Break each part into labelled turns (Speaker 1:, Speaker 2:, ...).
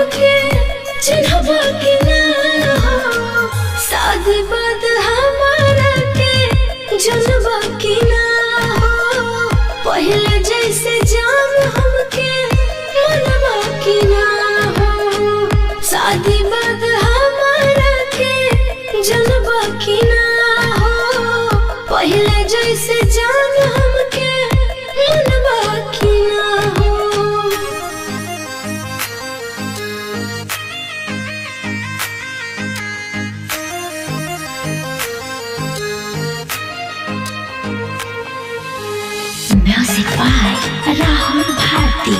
Speaker 1: हमके चिन्हबा के ना हो, शादी बाद हमारा के जनबा के ना हो, पहले जैसे जान हमके मनबा के ना हो, शादी बाद हमारा के जनबा के ना हो, पहले जैसे जान हमके मनबा के ना हो।
Speaker 2: Music by Rahul Bharti.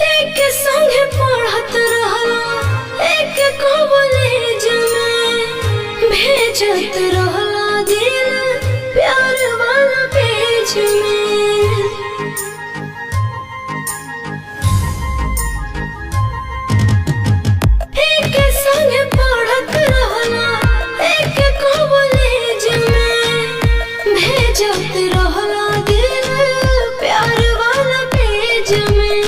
Speaker 1: एक संगे पढ़त रहला, एक कॉलेज में भेजत रहला दिल प्यार वाला पेज में। एक संगे पढ़त रहला, एक कॉलेज में भेजत रहला दिल प्यार वाला पेज में।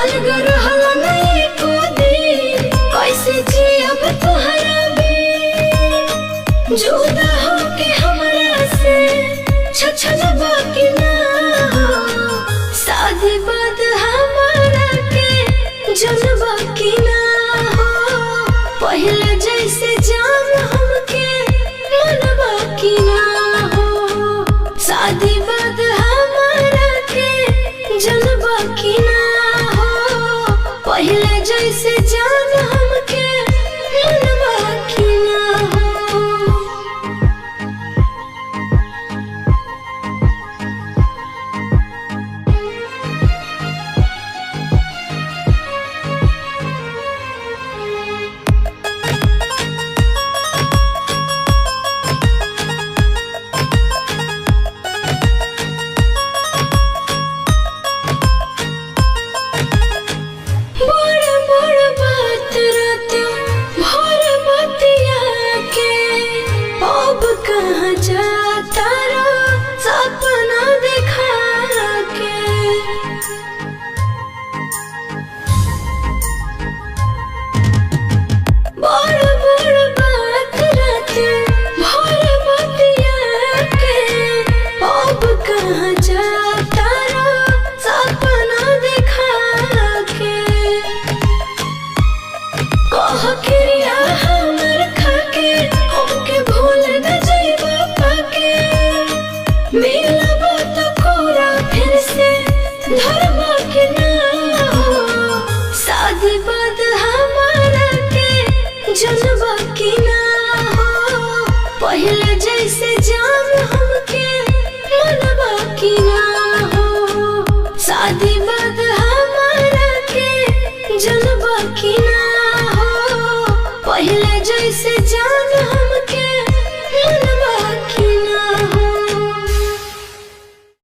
Speaker 1: अलग रहला नहीं को दिन, कैसे जियब तोहरा बिन, जुदा होके हमरा से छछनबा के ना हो, शादी बाद हमारा के जनबा के ना हो, पहले जैसे जान हमके मनबा के ना हो, शादी बाद हमारा के जनबा के ना हो, पहले जैसे जान हमके मनबा के ना हो। बड़ बड़ बात रात भर बतिया के, अब कहाँ जाता रो सपना देखा के। बड़ बड़ बात रात भर बतिया के, अब कहाँ जाता रो सपना देखा के। कह क्रिया हमर खाके हमके भूल न जाइबा पाके, मिलबा तो कोरा फिर से धर